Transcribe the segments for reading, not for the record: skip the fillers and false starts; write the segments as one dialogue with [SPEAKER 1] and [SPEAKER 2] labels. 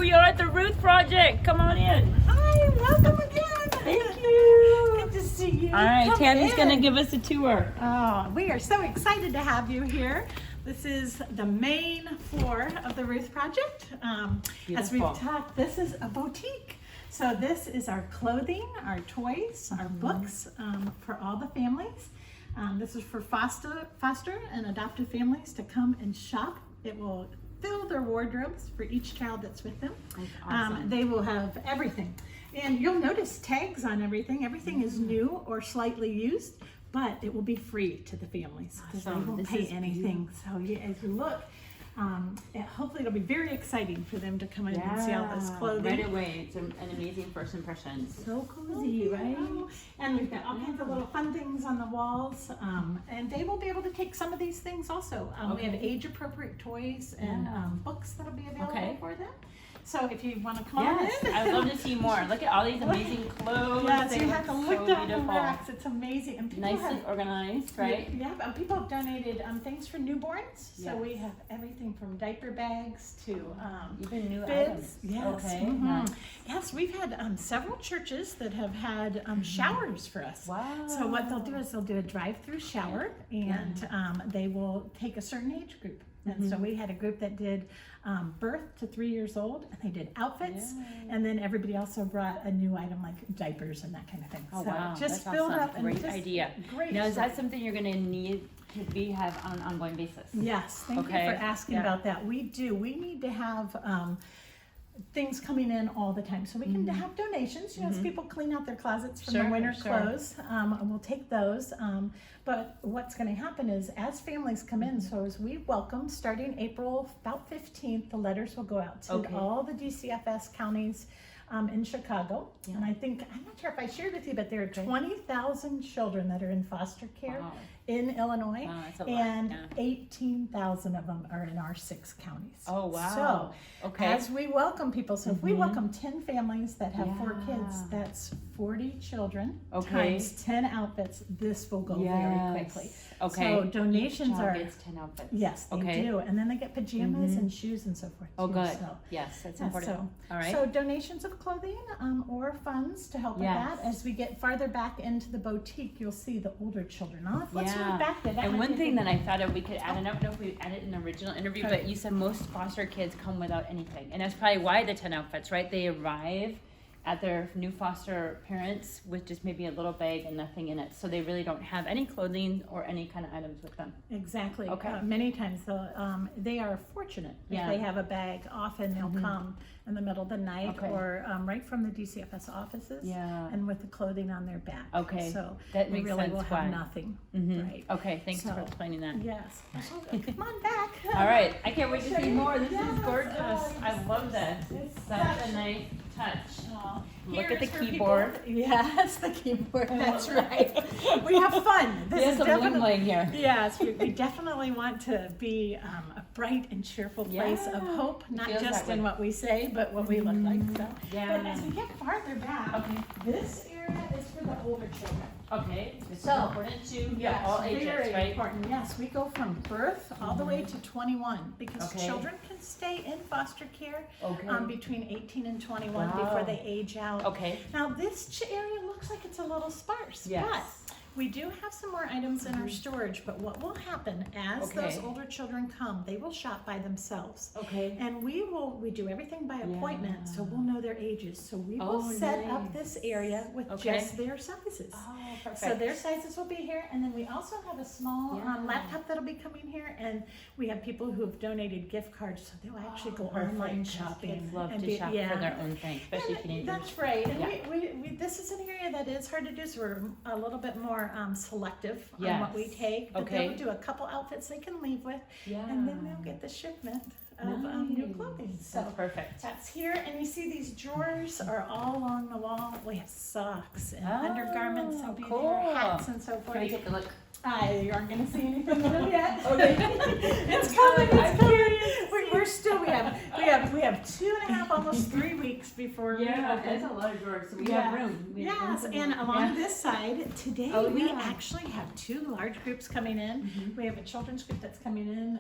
[SPEAKER 1] we are at the Ruth Project. Come on in.
[SPEAKER 2] Hi, welcome again.
[SPEAKER 1] Thank you.
[SPEAKER 2] Good to see you.
[SPEAKER 1] All right,
[SPEAKER 2] Come
[SPEAKER 1] Tammy's
[SPEAKER 2] in.
[SPEAKER 1] going to give us a tour.
[SPEAKER 2] Oh, we are so excited to have you here. This is the main floor of the Ruth Project. As we've
[SPEAKER 1] Beautiful.
[SPEAKER 2] talked, this is a boutique. So this is our clothing, our toys, our books for all the families. This is for foster and adoptive families to come and shop. It will fill their wardrobes for each child that's with them.
[SPEAKER 1] That's awesome.
[SPEAKER 2] They will have everything. And you'll notice tags on everything. Everything is new or slightly used, but it will be free to the families because
[SPEAKER 1] Awesome.
[SPEAKER 2] they won't
[SPEAKER 1] This
[SPEAKER 2] pay
[SPEAKER 1] is
[SPEAKER 2] anything. So as you look, hopefully it'll be very exciting for them to come in and see all this clothing.
[SPEAKER 1] Right away. It's an amazing first impression.
[SPEAKER 2] So cozy, right? And we've got all kinds of little fun things on the walls. And they will be able to take some of these things also. We have age-appropriate toys and books that'll be available for them. So if you want to come on in.
[SPEAKER 1] I'd love to see more. Look at all these amazing clothes.
[SPEAKER 2] Yes,
[SPEAKER 1] They
[SPEAKER 2] you have to look
[SPEAKER 1] so
[SPEAKER 2] down the
[SPEAKER 1] beautiful.
[SPEAKER 2] racks. It's amazing. And people
[SPEAKER 1] Nice
[SPEAKER 2] have,
[SPEAKER 1] and organized, right?
[SPEAKER 2] Yeah, people have donated things for newborns. So
[SPEAKER 1] Yes.
[SPEAKER 2] we have everything from diaper bags to
[SPEAKER 1] Even new
[SPEAKER 2] bibs.
[SPEAKER 1] items.
[SPEAKER 2] Yes.
[SPEAKER 1] Okay.
[SPEAKER 2] Mhm.
[SPEAKER 1] Nice.
[SPEAKER 2] Yes, we've had several churches that have had showers for us.
[SPEAKER 1] Wow.
[SPEAKER 2] So what they'll do is they'll do a drive-through shower, and they will take a certain age group. And so we had a group that did birth to 3 years old, and they did outfits, and then everybody also brought a new item like diapers and that kind of thing.
[SPEAKER 1] Oh,
[SPEAKER 2] so
[SPEAKER 1] wow.
[SPEAKER 2] just
[SPEAKER 1] That's
[SPEAKER 2] filled
[SPEAKER 1] awesome.
[SPEAKER 2] up and
[SPEAKER 1] Great
[SPEAKER 2] just
[SPEAKER 1] idea.
[SPEAKER 2] Great.
[SPEAKER 1] Now, is
[SPEAKER 2] stuff.
[SPEAKER 1] that something you're going to need to have on an ongoing basis?
[SPEAKER 2] Yes, thank you
[SPEAKER 1] Okay.
[SPEAKER 2] for asking
[SPEAKER 1] Yeah.
[SPEAKER 2] about that. We do. We need to have things coming in all the time. So we can have donations, as people clean out their closets from
[SPEAKER 1] Sure,
[SPEAKER 2] the winter
[SPEAKER 1] sure.
[SPEAKER 2] clothes. And we'll take those. But what's going to happen is as families come in, so as we welcome, starting April about 15th, the letters will go out to
[SPEAKER 1] Okay.
[SPEAKER 2] all the DCFS counties in Chicago.
[SPEAKER 1] Yeah.
[SPEAKER 2] And I'm not sure if I shared with you, but there are 20,000 children that are in foster care
[SPEAKER 1] Wow.
[SPEAKER 2] in Illinois.
[SPEAKER 1] Wow, that's a lot,
[SPEAKER 2] And
[SPEAKER 1] yeah.
[SPEAKER 2] 18,000 of them are in our 6 counties.
[SPEAKER 1] Oh, wow.
[SPEAKER 2] So
[SPEAKER 1] Okay.
[SPEAKER 2] as we welcome people, so if we welcome 10 families that have 4 kids,
[SPEAKER 1] Yeah.
[SPEAKER 2] that's 40 children
[SPEAKER 1] Okay.
[SPEAKER 2] times 10 outfits. This will go very
[SPEAKER 1] Yes.
[SPEAKER 2] quickly.
[SPEAKER 1] Okay.
[SPEAKER 2] So donations
[SPEAKER 1] Each child
[SPEAKER 2] are,
[SPEAKER 1] gets 10 outfits.
[SPEAKER 2] yes, they
[SPEAKER 1] Okay.
[SPEAKER 2] do. And then they get pajamas and shoes and so forth
[SPEAKER 1] Oh,
[SPEAKER 2] too.
[SPEAKER 1] good.
[SPEAKER 2] So,
[SPEAKER 1] Yes, that's
[SPEAKER 2] yeah,
[SPEAKER 1] important.
[SPEAKER 2] so-
[SPEAKER 1] All right.
[SPEAKER 2] So donations of clothing or funds to help
[SPEAKER 1] Yes.
[SPEAKER 2] with that. As we get farther back into the boutique, you'll see the older children. Let's
[SPEAKER 1] Yeah.
[SPEAKER 2] move back there. That
[SPEAKER 1] And
[SPEAKER 2] might
[SPEAKER 1] one
[SPEAKER 2] be a
[SPEAKER 1] thing
[SPEAKER 2] good-
[SPEAKER 1] that I thought of we could add, and I don't know if we added in the original interview,
[SPEAKER 2] Okay.
[SPEAKER 1] but you said most foster kids come without anything. And that's probably why the 10 outfits, right? They arrive at their new foster parents with just maybe a little bag and nothing in it. So they really don't have any clothing or any kind of items with them.
[SPEAKER 2] Exactly.
[SPEAKER 1] Okay.
[SPEAKER 2] Many times they are fortunate
[SPEAKER 1] Yeah.
[SPEAKER 2] if they have a bag. Often they'll come in the middle of the night
[SPEAKER 1] Okay.
[SPEAKER 2] or right from the DCFS offices
[SPEAKER 1] Yeah.
[SPEAKER 2] and with the clothing on their back.
[SPEAKER 1] Okay.
[SPEAKER 2] So
[SPEAKER 1] That
[SPEAKER 2] they
[SPEAKER 1] makes
[SPEAKER 2] really
[SPEAKER 1] sense
[SPEAKER 2] will
[SPEAKER 1] why.
[SPEAKER 2] have nothing.
[SPEAKER 1] Mhm.
[SPEAKER 2] Right.
[SPEAKER 1] Okay, thanks for
[SPEAKER 2] So-
[SPEAKER 1] explaining that.
[SPEAKER 2] Yes. Come on back.
[SPEAKER 1] All right, I can't wait to
[SPEAKER 2] Show
[SPEAKER 1] see
[SPEAKER 2] you.
[SPEAKER 1] more. This
[SPEAKER 2] Yes.
[SPEAKER 1] is gorgeous.
[SPEAKER 2] Oh,
[SPEAKER 1] I love this.
[SPEAKER 2] it's
[SPEAKER 1] Such
[SPEAKER 2] such-
[SPEAKER 1] a nice touch. Look
[SPEAKER 2] Here
[SPEAKER 1] at the
[SPEAKER 2] is for people-
[SPEAKER 1] keyboard.
[SPEAKER 2] Yes, the keyboard. That's right. We have fun. This
[SPEAKER 1] There's
[SPEAKER 2] is
[SPEAKER 1] some
[SPEAKER 2] definitely.
[SPEAKER 1] bling here.
[SPEAKER 2] Yes, we definitely want to be a bright and cheerful place of
[SPEAKER 1] Yeah,
[SPEAKER 2] hope,
[SPEAKER 1] it
[SPEAKER 2] not
[SPEAKER 1] feels
[SPEAKER 2] just
[SPEAKER 1] that
[SPEAKER 2] in
[SPEAKER 1] way.
[SPEAKER 2] what we say, but what we look like. So.
[SPEAKER 1] Yeah.
[SPEAKER 2] But as we get farther back, this area is for the older children.
[SPEAKER 1] Okay, this is
[SPEAKER 2] So,
[SPEAKER 1] important to
[SPEAKER 2] Yes,
[SPEAKER 1] all ages,
[SPEAKER 2] very
[SPEAKER 1] right?
[SPEAKER 2] important. Yes, we go from birth all the way to 21 because
[SPEAKER 1] Okay.
[SPEAKER 2] children can stay in foster care
[SPEAKER 1] Okay.
[SPEAKER 2] between 18 and 21
[SPEAKER 1] Wow.
[SPEAKER 2] before they age out.
[SPEAKER 1] Okay.
[SPEAKER 2] Now this area looks like it's a little sparse,
[SPEAKER 1] Yes.
[SPEAKER 2] but we do have some more items in our storage. But what will happen as those
[SPEAKER 1] Okay.
[SPEAKER 2] older children come, they will shop by themselves.
[SPEAKER 1] Okay.
[SPEAKER 2] And we do everything by appointment, so we'll know their ages. So we will
[SPEAKER 1] Oh,
[SPEAKER 2] set up
[SPEAKER 1] nice.
[SPEAKER 2] this area with
[SPEAKER 1] Okay.
[SPEAKER 2] just their sizes.
[SPEAKER 1] Oh, perfect.
[SPEAKER 2] So their sizes will be here, and then we also have a small
[SPEAKER 1] Yeah.
[SPEAKER 2] laptop that'll be coming here, and we have people who have donated gift cards, so they'll actually go
[SPEAKER 1] Perfect,
[SPEAKER 2] online
[SPEAKER 1] 'cause
[SPEAKER 2] shopping.
[SPEAKER 1] Kids love
[SPEAKER 2] and
[SPEAKER 1] to
[SPEAKER 2] be-
[SPEAKER 1] shop
[SPEAKER 2] yeah.
[SPEAKER 1] for their own thing, especially
[SPEAKER 2] And
[SPEAKER 1] teenagers.
[SPEAKER 2] That's right, and
[SPEAKER 1] Yeah.
[SPEAKER 2] we this is an area that is hard to do, so we're a little bit more selective on what we
[SPEAKER 1] Yes.
[SPEAKER 2] take. But
[SPEAKER 1] Okay.
[SPEAKER 2] they'll do a couple outfits they can leave with,
[SPEAKER 1] Yeah.
[SPEAKER 2] and then they'll get the shipment of new
[SPEAKER 1] Nice.
[SPEAKER 2] clothing. So
[SPEAKER 1] That's perfect.
[SPEAKER 2] that's here, and you see these drawers are all along the wall. We have socks and
[SPEAKER 1] Oh,
[SPEAKER 2] undergarments will be
[SPEAKER 1] cool.
[SPEAKER 2] there, hats and so forth.
[SPEAKER 1] Can we take a look?
[SPEAKER 2] You aren't going to see anything in them yet.
[SPEAKER 1] Okay.
[SPEAKER 2] It's coming. It's coming. We're still. We have have 2.5, almost 3 weeks before we
[SPEAKER 1] Yeah,
[SPEAKER 2] open.
[SPEAKER 1] that's a lot of drawers, so we
[SPEAKER 2] Yeah.
[SPEAKER 1] have room. We have room
[SPEAKER 2] Yes,
[SPEAKER 1] for
[SPEAKER 2] and
[SPEAKER 1] more.
[SPEAKER 2] along
[SPEAKER 1] Yeah.
[SPEAKER 2] this side, today
[SPEAKER 1] Oh,
[SPEAKER 2] we
[SPEAKER 1] yeah.
[SPEAKER 2] actually have 2 large groups coming in.
[SPEAKER 1] Mhm.
[SPEAKER 2] We have a children's group that's coming in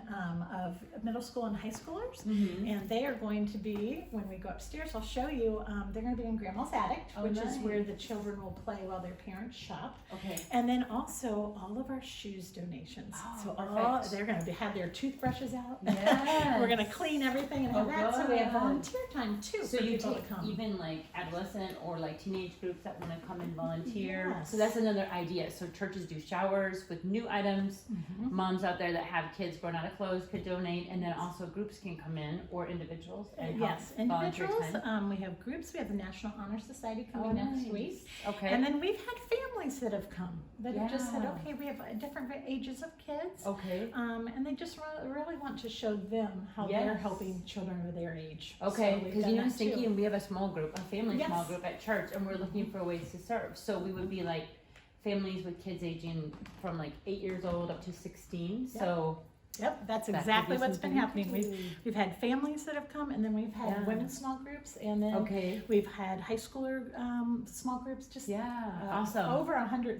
[SPEAKER 2] of middle school and high schoolers.
[SPEAKER 1] Mhm.
[SPEAKER 2] And they are going to be, when we go upstairs, I'll show you, they're going to be in Grandma's Attic,
[SPEAKER 1] Oh,
[SPEAKER 2] which is where
[SPEAKER 1] nice.
[SPEAKER 2] the children will play while their parents shop.
[SPEAKER 1] Okay.
[SPEAKER 2] And then also all of our shoes donations.
[SPEAKER 1] Oh,
[SPEAKER 2] So
[SPEAKER 1] perfect.
[SPEAKER 2] they're going to have their toothbrushes out.
[SPEAKER 1] Yes.
[SPEAKER 2] We're going to clean everything and have
[SPEAKER 1] Oh,
[SPEAKER 2] that. So we have
[SPEAKER 1] good.
[SPEAKER 2] volunteer time too
[SPEAKER 1] So
[SPEAKER 2] for
[SPEAKER 1] you
[SPEAKER 2] people
[SPEAKER 1] take
[SPEAKER 2] to come.
[SPEAKER 1] even like adolescent or like teenage groups that want to come and volunteer.
[SPEAKER 2] Yes.
[SPEAKER 1] So that's another idea. So churches do showers with new items.
[SPEAKER 2] Mhm.
[SPEAKER 1] Moms out there that have kids grown out of clothes could donate, and then also groups can come in or individuals and help
[SPEAKER 2] Yes,
[SPEAKER 1] volunteer
[SPEAKER 2] individuals.
[SPEAKER 1] time.
[SPEAKER 2] We have groups. We have the National Honor Society coming
[SPEAKER 1] Oh,
[SPEAKER 2] next
[SPEAKER 1] nice.
[SPEAKER 2] week.
[SPEAKER 1] Okay.
[SPEAKER 2] And then we've had families that have come that have just said,
[SPEAKER 1] Yeah.
[SPEAKER 2] okay, we have different ages of kids.
[SPEAKER 1] Okay.
[SPEAKER 2] And they just really want to show them how they're
[SPEAKER 1] Yes.
[SPEAKER 2] helping children of their age.
[SPEAKER 1] Okay,
[SPEAKER 2] So we've
[SPEAKER 1] because
[SPEAKER 2] done
[SPEAKER 1] you know, I
[SPEAKER 2] that
[SPEAKER 1] was
[SPEAKER 2] too.
[SPEAKER 1] thinking we have a small group, a family small
[SPEAKER 2] Yes.
[SPEAKER 1] group at church, and we're looking for ways to serve. So we would be like families with kids aging from like 8 years old up to 16.
[SPEAKER 2] Yep.
[SPEAKER 1] So
[SPEAKER 2] Yep, that's
[SPEAKER 1] that could
[SPEAKER 2] exactly
[SPEAKER 1] be
[SPEAKER 2] what's been
[SPEAKER 1] something
[SPEAKER 2] happening.
[SPEAKER 1] to do.
[SPEAKER 2] We've had families that have come, and then we've had
[SPEAKER 1] Yeah.
[SPEAKER 2] women's small groups, and then
[SPEAKER 1] Okay.
[SPEAKER 2] we've had high schooler small groups. Just
[SPEAKER 1] Yeah. Awesome.
[SPEAKER 2] over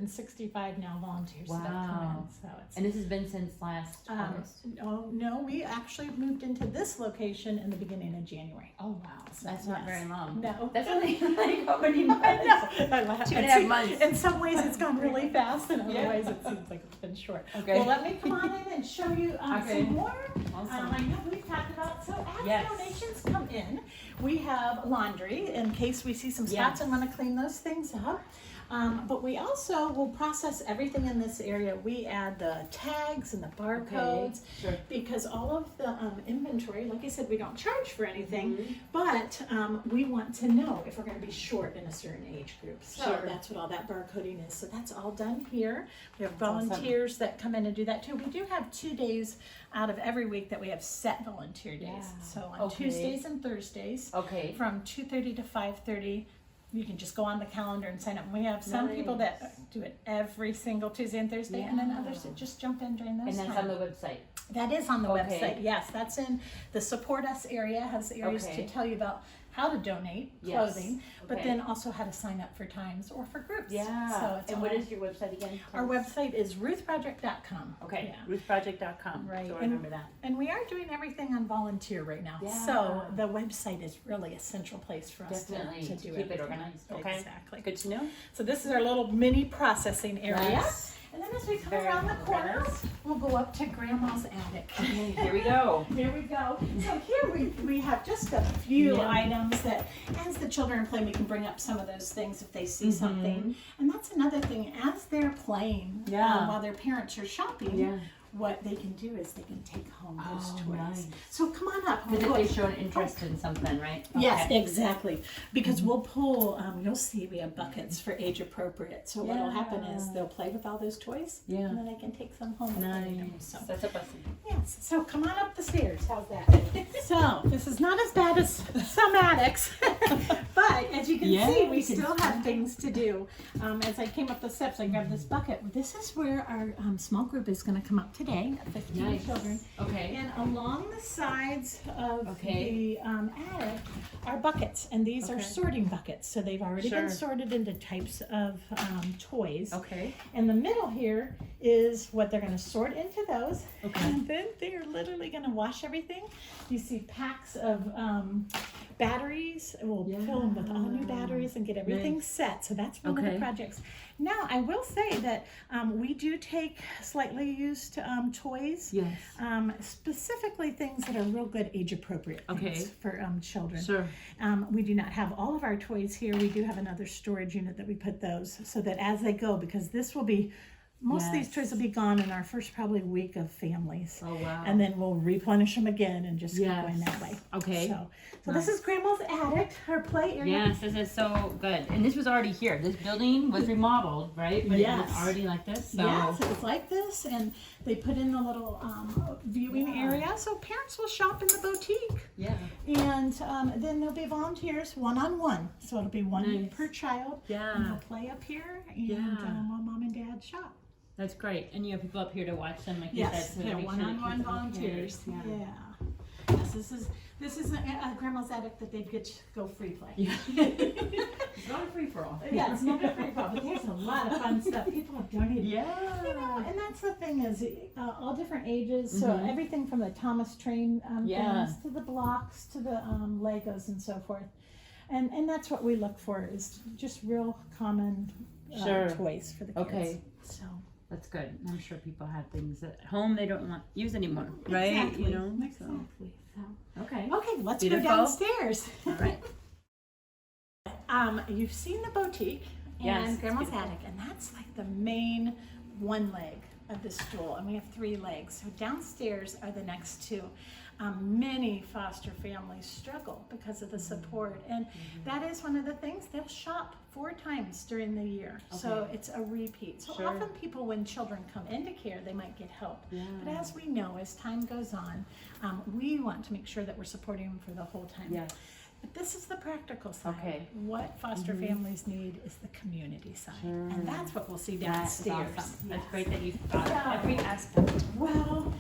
[SPEAKER 2] 165 now volunteers that have come
[SPEAKER 1] Wow.
[SPEAKER 2] in. So it's
[SPEAKER 1] And this has been since last August.
[SPEAKER 2] oh no, we actually moved into this location in the beginning of January.
[SPEAKER 1] Oh wow,
[SPEAKER 2] So,
[SPEAKER 1] that's not
[SPEAKER 2] yes.
[SPEAKER 1] very long.
[SPEAKER 2] No.
[SPEAKER 1] That's only like how many months?
[SPEAKER 2] I laugh.
[SPEAKER 1] 2.5 months.
[SPEAKER 2] In some ways, it's gone really fast, and other
[SPEAKER 1] Yeah.
[SPEAKER 2] ways, it seems like it's been short.
[SPEAKER 1] Okay.
[SPEAKER 2] Well, let me come on in and show you
[SPEAKER 1] Okay.
[SPEAKER 2] some more.
[SPEAKER 1] Awesome.
[SPEAKER 2] I know we've talked about, so as
[SPEAKER 1] Yes.
[SPEAKER 2] donations come in, we have laundry in case we see some spots
[SPEAKER 1] Yes.
[SPEAKER 2] and want to clean those things up. But we also will process everything in this area. We add the tags and the barcodes
[SPEAKER 1] Sure.
[SPEAKER 2] because all of the inventory, like I said, we don't charge for anything,
[SPEAKER 1] Mhm.
[SPEAKER 2] but we want to know if we're going to be short in a certain age group. So
[SPEAKER 1] Sure.
[SPEAKER 2] that's what all that barcoding is. So that's all done here. We have
[SPEAKER 1] That's awesome.
[SPEAKER 2] volunteers that come in and do that too. We do have 2 days out of every week that we have set volunteer days.
[SPEAKER 1] Yeah.
[SPEAKER 2] So on
[SPEAKER 1] Okay.
[SPEAKER 2] Tuesdays and Thursdays
[SPEAKER 1] Okay.
[SPEAKER 2] from 2:30 to 5:30. You can just go on the calendar and sign up. We have some people that
[SPEAKER 1] Nice.
[SPEAKER 2] do it every single Tuesday and Thursday, and then
[SPEAKER 1] Yeah.
[SPEAKER 2] others that just jump in during those
[SPEAKER 1] And that's
[SPEAKER 2] times.
[SPEAKER 1] on the website.
[SPEAKER 2] That is on the
[SPEAKER 1] Okay.
[SPEAKER 2] website, yes. That's in the Support Us area, has areas
[SPEAKER 1] Okay.
[SPEAKER 2] to tell you about how to donate
[SPEAKER 1] Yes.
[SPEAKER 2] clothing, but
[SPEAKER 1] Okay.
[SPEAKER 2] then also how to sign up for times or for groups.
[SPEAKER 1] Yeah.
[SPEAKER 2] So it's
[SPEAKER 1] and
[SPEAKER 2] all,
[SPEAKER 1] what is your website again?
[SPEAKER 2] our website is ruthproject.com.
[SPEAKER 1] Okay.
[SPEAKER 2] Yeah.
[SPEAKER 1] Ruthproject.com.
[SPEAKER 2] Right.
[SPEAKER 1] So
[SPEAKER 2] And-
[SPEAKER 1] remember that.
[SPEAKER 2] And we are doing everything on volunteer right now.
[SPEAKER 1] Yeah.
[SPEAKER 2] So the website is really a central place for us
[SPEAKER 1] Definitely.
[SPEAKER 2] to
[SPEAKER 1] To
[SPEAKER 2] do
[SPEAKER 1] keep it
[SPEAKER 2] everything.
[SPEAKER 1] organized. Okay.
[SPEAKER 2] Exactly.
[SPEAKER 1] Good to know.
[SPEAKER 2] So this is our little mini processing area.
[SPEAKER 1] Yes.
[SPEAKER 2] And then as we come
[SPEAKER 1] Very
[SPEAKER 2] around the corner,
[SPEAKER 1] organized.
[SPEAKER 2] we'll go up to Grandma's attic.
[SPEAKER 1] Okay, here we go.
[SPEAKER 2] Here we go. So here we have just a few
[SPEAKER 1] Yeah.
[SPEAKER 2] items that as the children play, we can bring up some of those things if they see
[SPEAKER 1] Mhm.
[SPEAKER 2] something. And that's another thing, as they're playing,
[SPEAKER 1] Yeah.
[SPEAKER 2] while their parents are shopping,
[SPEAKER 1] Yeah.
[SPEAKER 2] what they can do is they can take home those
[SPEAKER 1] Oh,
[SPEAKER 2] toys.
[SPEAKER 1] nice.
[SPEAKER 2] So come on up.
[SPEAKER 1] Because if
[SPEAKER 2] We'll
[SPEAKER 1] they
[SPEAKER 2] go-
[SPEAKER 1] show an interest in something, right?
[SPEAKER 2] Yes,
[SPEAKER 1] Okay.
[SPEAKER 2] exactly. Because we'll pull, you'll see we have buckets for age appropriate. So what'll happen is
[SPEAKER 1] Yeah.
[SPEAKER 2] they'll play with all those toys,
[SPEAKER 1] Yeah.
[SPEAKER 2] and then they can take some home. and play with them.
[SPEAKER 1] Nice.
[SPEAKER 2] So,
[SPEAKER 1] That's a blessing.
[SPEAKER 2] yes. So come on up the stairs. How's that? So this is not as bad as some attics, but as you can
[SPEAKER 1] Yeah,
[SPEAKER 2] see, we
[SPEAKER 1] you can
[SPEAKER 2] still
[SPEAKER 1] see.
[SPEAKER 2] have things to do. As I came up the steps, I grabbed this bucket. This is where our small group is going to come up today, 15
[SPEAKER 1] Nice.
[SPEAKER 2] children.
[SPEAKER 1] Okay.
[SPEAKER 2] And along the sides of
[SPEAKER 1] Okay.
[SPEAKER 2] the attic are buckets, and these are
[SPEAKER 1] Okay.
[SPEAKER 2] sorting buckets. So they've already
[SPEAKER 1] Sure.
[SPEAKER 2] been sorted into types of toys.
[SPEAKER 1] Okay.
[SPEAKER 2] In the middle here is what they're going to sort into those,
[SPEAKER 1] Okay.
[SPEAKER 2] and then they are literally going to wash everything. You see packs of batteries. We'll fill them with all new batteries and get everything
[SPEAKER 1] Nice.
[SPEAKER 2] set. So that's one of
[SPEAKER 1] Okay.
[SPEAKER 2] the projects. Now, I will say that we do take slightly used toys.
[SPEAKER 1] Yes.
[SPEAKER 2] Specifically things that are real good age appropriate
[SPEAKER 1] Okay.
[SPEAKER 2] things for children.
[SPEAKER 1] Sure.
[SPEAKER 2] We do not have all of our toys here. We do have another storage unit that we put those so that as they go, because this will be, most of these
[SPEAKER 1] Yes.
[SPEAKER 2] toys will be gone in our first probably week of families.
[SPEAKER 1] Oh wow.
[SPEAKER 2] And then we'll replenish them again and just keep
[SPEAKER 1] Yes.
[SPEAKER 2] going that way.
[SPEAKER 1] Okay.
[SPEAKER 2] So this is Grandma's attic, her play area.
[SPEAKER 1] Yes, this is so good. And this was already here. This building was remodeled, right? But it was
[SPEAKER 2] Yes.
[SPEAKER 1] already like this. So
[SPEAKER 2] Yes, it was like this, and they put in the little viewing
[SPEAKER 1] Yeah.
[SPEAKER 2] area, so parents will shop in the boutique.
[SPEAKER 1] yeah.
[SPEAKER 2] And then there'll be volunteers one-on-one, so it'll be one
[SPEAKER 1] Nice.
[SPEAKER 2] per child. And
[SPEAKER 1] Yeah.
[SPEAKER 2] they'll play up here, and
[SPEAKER 1] Yeah.
[SPEAKER 2] while mom and dad shop.
[SPEAKER 1] That's great. And you have people up here to watch them, like you
[SPEAKER 2] Yes,
[SPEAKER 1] said. So
[SPEAKER 2] they're
[SPEAKER 1] make sure to keep
[SPEAKER 2] one-on-one
[SPEAKER 1] them okay.
[SPEAKER 2] volunteers.
[SPEAKER 1] Yeah.
[SPEAKER 2] Yeah. Yes, this is a grandma's attic that they'd get to go free play.
[SPEAKER 1] Yeah. It's not a free for all.
[SPEAKER 2] Yeah, it's not a free for all, but there's a lot of fun stuff. People have donated.
[SPEAKER 1] Yeah.
[SPEAKER 2] You know, and that's the thing is, all different ages. So
[SPEAKER 1] Mhm.
[SPEAKER 2] everything from the Thomas Train
[SPEAKER 1] Yeah.
[SPEAKER 2] things to the blocks to the Legos and so forth. And that's what we look for is just real common
[SPEAKER 1] Sure.
[SPEAKER 2] toys for the kids.
[SPEAKER 1] Okay.
[SPEAKER 2] So
[SPEAKER 1] That's good. I'm sure people have things at home they don't want use anymore, right?
[SPEAKER 2] exactly,
[SPEAKER 1] You know.
[SPEAKER 2] exactly. So.
[SPEAKER 1] Okay.
[SPEAKER 2] Okay, let's
[SPEAKER 1] Beautiful.
[SPEAKER 2] go downstairs.
[SPEAKER 1] All right.
[SPEAKER 2] You've seen the boutique
[SPEAKER 1] Yes,
[SPEAKER 2] and
[SPEAKER 1] it's
[SPEAKER 2] Grandma's
[SPEAKER 1] beautiful.
[SPEAKER 2] attic, and that's like the main one leg of the stool, and we have 3 legs. So downstairs are the next 2. Many foster families struggle because of the support, and that is one of the things. They'll shop 4 times during the year, so
[SPEAKER 1] Okay.
[SPEAKER 2] it's a repeat. So
[SPEAKER 1] Sure.
[SPEAKER 2] often people, when children come into care, they might get help.
[SPEAKER 1] Yeah.
[SPEAKER 2] But as we know, as time goes on, we want to make sure that we're supporting them for the whole time.
[SPEAKER 1] Yes.
[SPEAKER 2] But this is the practical side.
[SPEAKER 1] Okay.
[SPEAKER 2] What foster families need is the community side.
[SPEAKER 1] Sure.
[SPEAKER 2] And that's what we'll see
[SPEAKER 1] That is
[SPEAKER 2] downstairs.
[SPEAKER 1] awesome. That's
[SPEAKER 2] Yes.
[SPEAKER 1] great that you've thought
[SPEAKER 2] Yeah.
[SPEAKER 1] of every aspect.
[SPEAKER 2] Well,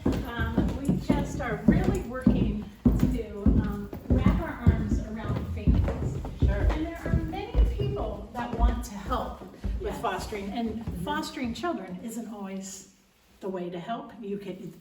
[SPEAKER 2] we just are really working to wrap our arms around families.
[SPEAKER 1] Sure.
[SPEAKER 2] And there are many people that want to help with
[SPEAKER 1] Yes.
[SPEAKER 2] fostering. And fostering children isn't always the way to help.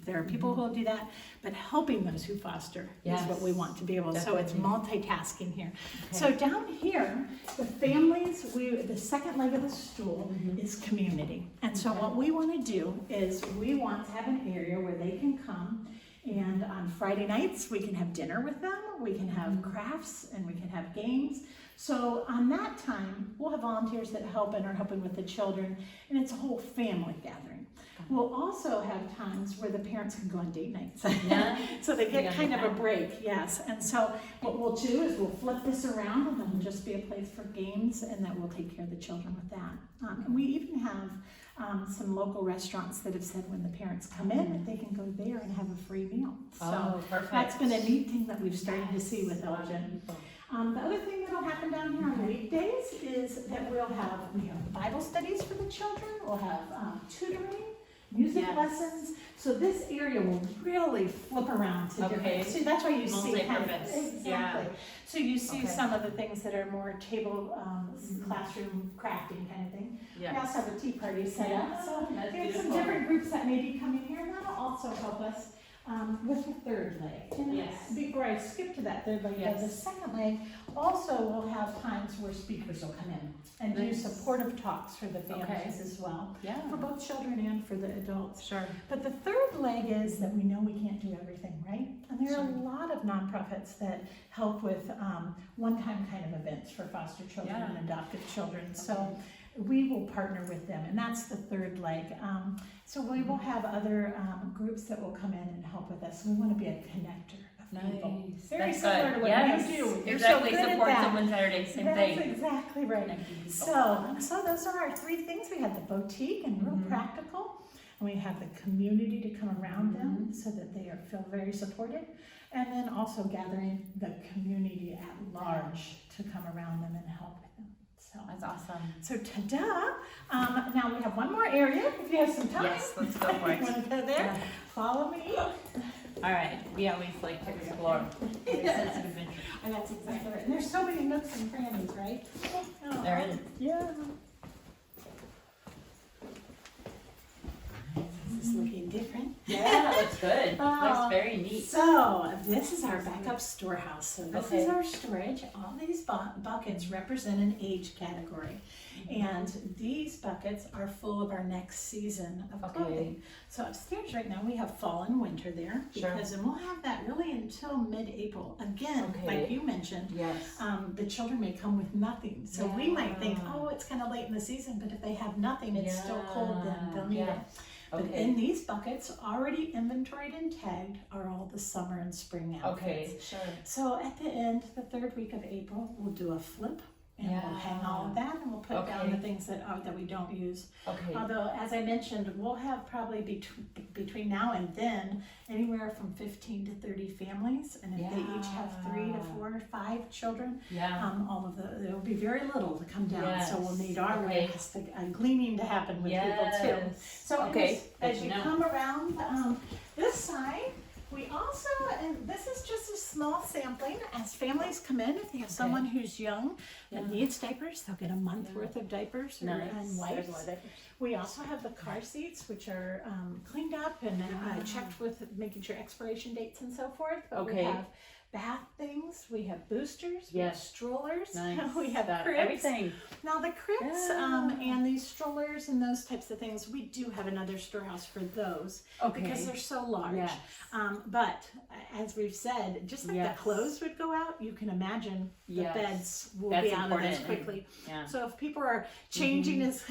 [SPEAKER 2] There are people who will do that, but helping those who foster is what we
[SPEAKER 1] Yes.
[SPEAKER 2] want to be able. So it's multitasking here.
[SPEAKER 1] Okay.
[SPEAKER 2] So down here, the families, the second leg of the stool is community. And so
[SPEAKER 1] Okay.
[SPEAKER 2] what we want to do is we want to have an area where they can come, and on Friday nights we can have dinner with them, we can have crafts, and we can have games. So on that time, we'll have volunteers that help and are helping with the children, and it's a whole family gathering. We'll also have times where the parents can go on date nights.
[SPEAKER 1] Yeah.
[SPEAKER 2] So they get
[SPEAKER 1] Yeah,
[SPEAKER 2] kind of a
[SPEAKER 1] yeah.
[SPEAKER 2] break, yes. And so what we'll do is we'll flip this around, and then we'll just be a place for games, and then we'll take care of the children with that. And we even have some local restaurants that have said when the parents come in, they can go there and have a free meal. So
[SPEAKER 1] Oh, perfect.
[SPEAKER 2] that's been a neat thing that we've started to see with Elgin. The other thing that'll happen down here on weekdays is that we have Bible studies for the children, we'll have tutoring, music
[SPEAKER 1] Yes.
[SPEAKER 2] lessons. So this area will really flip around to
[SPEAKER 1] Okay.
[SPEAKER 2] different. So that's why you see kind of,
[SPEAKER 1] Multi-purpose.
[SPEAKER 2] exactly.
[SPEAKER 1] Yeah.
[SPEAKER 2] So you see
[SPEAKER 1] Okay.
[SPEAKER 2] some of the things that are more table, classroom crafting kind of thing. We
[SPEAKER 1] Yes.
[SPEAKER 2] also have a tea party set up. So
[SPEAKER 1] That's
[SPEAKER 2] we have some
[SPEAKER 1] beautiful.
[SPEAKER 2] different groups that may be coming here, and that'll also help us with the third leg. And
[SPEAKER 1] Yes.
[SPEAKER 2] before I skip to that third leg,
[SPEAKER 1] Yes.
[SPEAKER 2] the second leg, also we'll have times where speakers will come in and do
[SPEAKER 1] Nice.
[SPEAKER 2] supportive talks for the families
[SPEAKER 1] Okay.
[SPEAKER 2] as well,
[SPEAKER 1] Yeah.
[SPEAKER 2] for both children and for the adults.
[SPEAKER 1] Sure.
[SPEAKER 2] But the third leg is that we know we can't do everything, right? And there are a
[SPEAKER 1] Sure.
[SPEAKER 2] lot of nonprofits that help with one-time kind of events for foster children
[SPEAKER 1] Yeah.
[SPEAKER 2] and adopted children. So we will partner with them, and that's the third leg. So we will have other groups that will come in and help with us. We want to be a connector of people.
[SPEAKER 1] Nice.
[SPEAKER 2] Very
[SPEAKER 1] That's
[SPEAKER 2] similar
[SPEAKER 1] good.
[SPEAKER 2] to what
[SPEAKER 1] Yes.
[SPEAKER 2] you do. You're
[SPEAKER 1] Exactly.
[SPEAKER 2] so good
[SPEAKER 1] Support
[SPEAKER 2] at that.
[SPEAKER 1] someone Saturday. Same
[SPEAKER 2] That's
[SPEAKER 1] thing.
[SPEAKER 2] exactly right.
[SPEAKER 1] Connecting people.
[SPEAKER 2] So those are our 3 things. We have the boutique and real practical, and we have the community to come around them so that they feel very supported, and then also gathering the community at large to come around them and help with them. So,
[SPEAKER 1] That's awesome.
[SPEAKER 2] so ta-da! Now we have one more area. If you have some time,
[SPEAKER 1] Yes, let's go for it.
[SPEAKER 2] You want to go there?
[SPEAKER 1] Yeah.
[SPEAKER 2] Follow me.
[SPEAKER 1] All right. We always like to explore. Sense of adventure.
[SPEAKER 2] And that's exactly right. And there's so many nooks and crannies, right? Oh,
[SPEAKER 1] There is.
[SPEAKER 2] Yeah. This is looking different.
[SPEAKER 1] Yeah, that's good.
[SPEAKER 2] Oh.
[SPEAKER 1] Looks very neat.
[SPEAKER 2] So this is our backup storehouse. So this
[SPEAKER 1] Okay.
[SPEAKER 2] is our storage. All these buckets represent an age category. And these buckets are full of our next season of
[SPEAKER 1] Okay.
[SPEAKER 2] clothing. So upstairs right now we have fall and winter there.
[SPEAKER 1] Sure.
[SPEAKER 2] And we'll have that really until mid-April. Again,
[SPEAKER 1] Okay.
[SPEAKER 2] like you mentioned,
[SPEAKER 1] Yes.
[SPEAKER 2] the children may come with nothing. So we might think,
[SPEAKER 1] Yeah.
[SPEAKER 2] oh, it's kind of late in the season, but if they have nothing, it's still cold, then they'll need
[SPEAKER 1] Yeah.
[SPEAKER 2] it. But
[SPEAKER 1] Okay.
[SPEAKER 2] in these buckets, already inventoried and tagged, are all the summer and spring outfits.
[SPEAKER 1] Okay. Sure.
[SPEAKER 2] So at the end, the 3rd week of April, we'll do a flip, and we'll hang all of that, and we'll put down
[SPEAKER 1] Okay.
[SPEAKER 2] the things that we don't use.
[SPEAKER 1] Okay.
[SPEAKER 2] Although, as I mentioned, we'll have probably between now and then, anywhere from 15 to 30 families, and if they each have 3 to 4 or 5 children,
[SPEAKER 1] Yeah.
[SPEAKER 2] there will be very little to come down, so we'll need our
[SPEAKER 1] Okay.
[SPEAKER 2] ways, gleaning to happen with people too.
[SPEAKER 1] Yes.
[SPEAKER 2] So
[SPEAKER 1] Okay.
[SPEAKER 2] as
[SPEAKER 1] Good
[SPEAKER 2] you
[SPEAKER 1] to know.
[SPEAKER 2] come around this side, we also, and this is just a small sampling, as families come in, if they have someone who's young that needs diapers, they'll get a month worth of diapers and
[SPEAKER 1] There's a lot
[SPEAKER 2] wipes.
[SPEAKER 1] of diapers.
[SPEAKER 2] We also have the car seats, which are cleaned up and checked with making sure expiration dates and so forth. But we have bath things, we have boosters, we have strollers, we have cribs.
[SPEAKER 1] Everything.
[SPEAKER 2] Now the cribs and these strollers and those types of things, we do have another storehouse for those because they're so large.
[SPEAKER 1] Yes.
[SPEAKER 2] But as we've said, just like the clothes would go out, you can imagine the beds will be out of those quickly.
[SPEAKER 1] Yeah.
[SPEAKER 2] So if people are changing as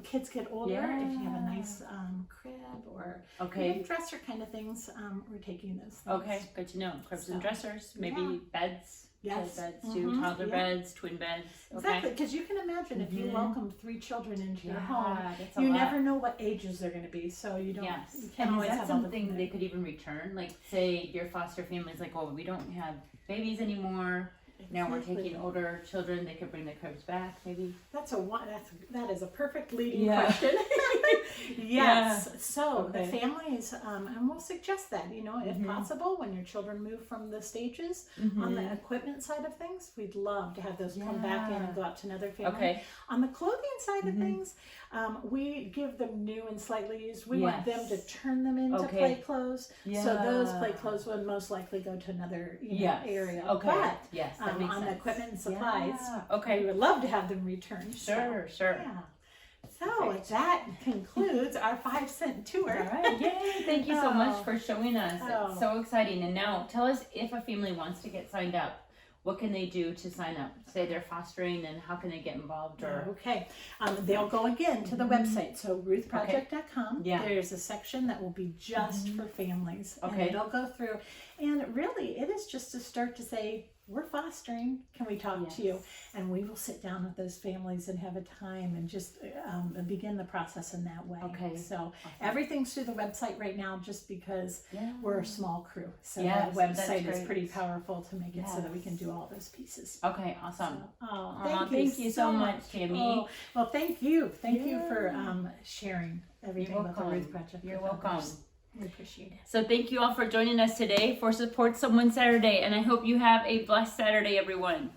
[SPEAKER 2] kids get older, if you have a nice crib or even dresser kind of things, we're taking those things.
[SPEAKER 1] Okay, good to know. Cribs and dressers, maybe beds.
[SPEAKER 2] Yes.
[SPEAKER 1] Beds too, toddler beds, twin beds.
[SPEAKER 2] Exactly, because you can imagine if you welcome 3 children into your home,
[SPEAKER 1] that's
[SPEAKER 2] you never know what ages they're going to be, so you don't. You can't always have
[SPEAKER 1] something they could even return? Like, say your foster family's like, oh, we don't have babies anymore. Now we're taking older children. They could bring the cribs back, maybe.
[SPEAKER 2] That is a perfect leading question. Yes. So the families, and we'll suggest that, if possible, when your children move from the stages on the equipment side of things, we'd love to have those come back in and go out to another family.
[SPEAKER 1] Okay.
[SPEAKER 2] On the clothing side of things, we give them new and slightly used. We want them to turn them into play clothes. So those play clothes would most likely go to another area.
[SPEAKER 1] Okay.
[SPEAKER 2] But
[SPEAKER 1] that makes
[SPEAKER 2] on
[SPEAKER 1] sense.
[SPEAKER 2] the equipment and supplies,
[SPEAKER 1] we
[SPEAKER 2] we would love to have them returned.
[SPEAKER 1] Sure.
[SPEAKER 2] Yeah. So that concludes our 5-cent tour.
[SPEAKER 1] All right. Yay. Thank you so much for showing us. It's so exciting. And now tell us, if a family wants to get signed up, what can they do to sign up? Say they're fostering, and how can they get involved? Or
[SPEAKER 2] they'll go again to the website. So ruthproject.com. There's a section that will be just for families. And it'll go through. And really, it is just a start to say, we're fostering. Can we talk to you? And we will sit down with those families and have a time and just begin the process in that way. Okay. So everything's through the website right now, just because we're a small crew. So that website is pretty powerful to make it so that we can do all those pieces.
[SPEAKER 1] Okay. Awesome.
[SPEAKER 2] So,
[SPEAKER 1] thank you so much, Tammy.
[SPEAKER 2] Well, thank you. Thank you for sharing everything about the Ruth Project.
[SPEAKER 1] You're welcome.
[SPEAKER 2] We appreciate it.
[SPEAKER 1] So thank you all for joining us today for Support Someone Saturday, and I hope you have a blessed Saturday, everyone.